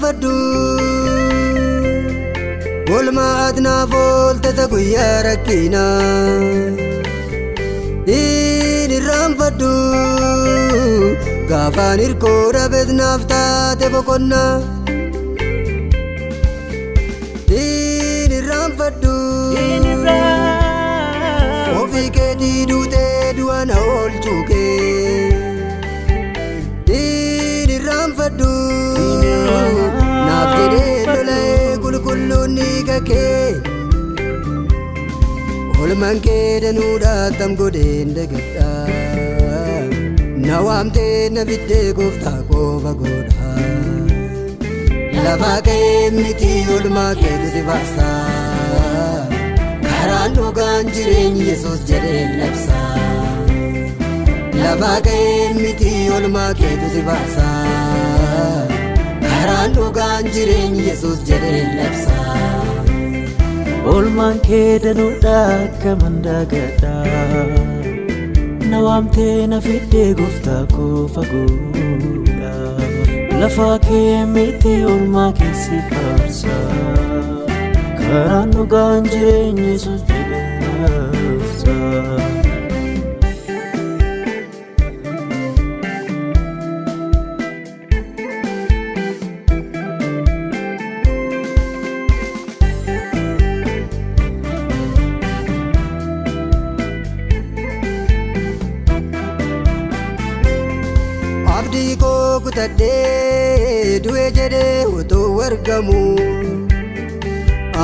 irraanfadhu Olmaat naaf oolteta guyyaa rakkinaa irraanfadhu gaafaan hirkoo dhabeet naaf taate boqonnaa irraanfadhu ofii keetii duutee du'a na oolchuu kee irraanfadhu naaf jedhee lola'ee qulqulluun dhiiga kee olmaan kee danuudhaa tam godheen dagadhaa na waamtee na fiddee gooftaa qofa godhaa lafaa ka'ee miti olmaa keetu si baasa karaan dhugaan jireenyi Yesuus jedheen labsa lafaa ka'ee miti olmaa keetu si baasa karaan dhugaan jireenyi Yesuus jedheen labsa olmaan kee danuudhaa akkaman dagadhaa na waamtee na fiddee gooftaa qofa godhaa lafaa kee miti olmaa kee si baasa karaan dhugaan jireenyi Yesuus jedheen labsa abdii koo kutadhee du'e jedhee utuu argamu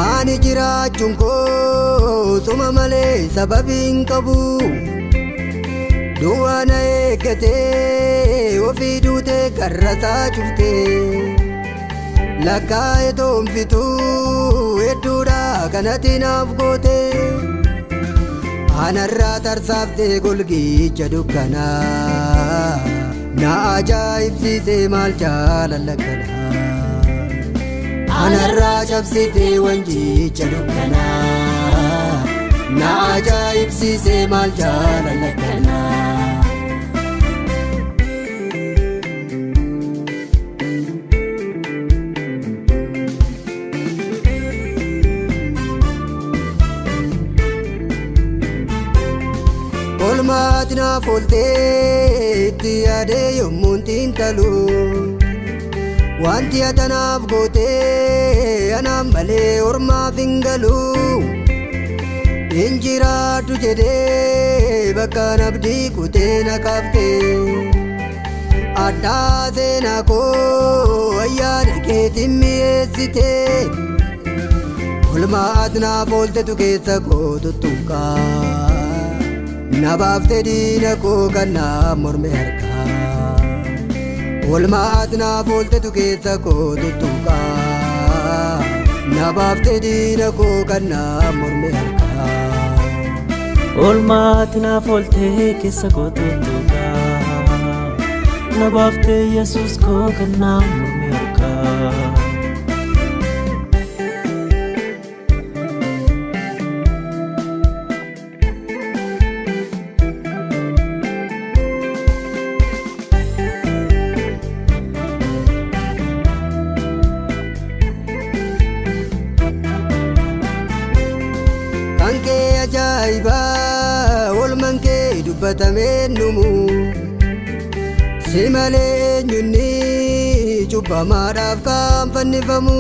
ani jiraachuun koo suma malee sababiin qabu du'a na eeggatee ofii duutee karrasaa cuftee lakkaa'ee toonfituu hedduudhaa kanatti naaf gootee anarraa tarsaaftee golgicha dukkanaa na ajaa'ibsiisee maal jaalala kanaa anarraa cabsitee wanjicha dukkanaa na ajaa'ibsiisee maal jaalala kanaa olmaati naaf ooltee itti yaadee yommuun xiinxalu wanti atanaaf gootee anaan malee ormaaf hin galu hin jiraadhu jedhee bakkaan abdii kutee na kaaftee addaa seenaa koo ayyaana keetiin mi'eessitee olmaati naaf ooltetu keessa koo tuttuqaa na baaftee diina koo kan naaf morme harkaa olmaati naaf ooltetu keessa koo tuttuqaa na baaftee diina koo kan naaf morme harkaa olmaati naaf ooltee keessa koo tuttuqaa na baaftee Yesuus koo kan naaf morme harkaa Kankee ajaa'ibaa olmaan kee dubbatamee numu si malee eenyunni cubbamaadhaaf kan fannifamu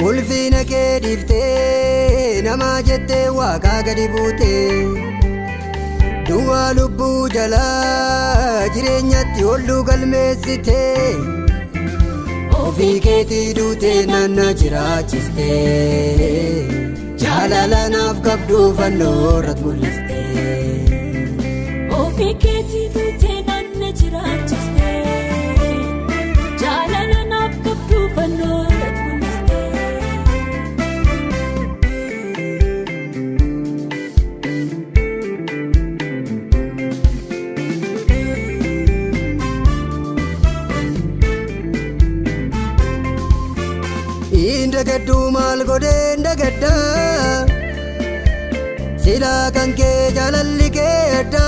ulfina kee dhiiftee namaa jettee waaqaa gadi buutee du'a lubbuu jalaa jireenyatti olluu galmeessitee ofii keetii duutee nanna jiraachistee jaalala naaf qabdu fannoo irratti mul'istee ofii keetii duutee nanna jiraachistee jaalala naaf qabdu fannoo irratti mul'istee indagaddu maal godhee indagadda sila kan kee jaalalli kee adda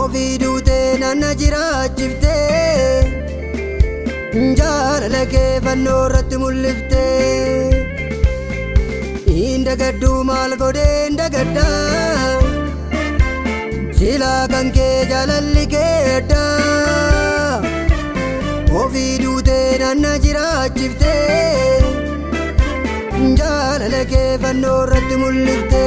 ofii duutee nanna jiraachiftee kee fannoo irratti mul'ifte indagaddu maal godhee indagadda silaa kan kee jaalalli keedda ofii duutee nanna jiraachifte jaalala kee fannoo irratti mul'ifte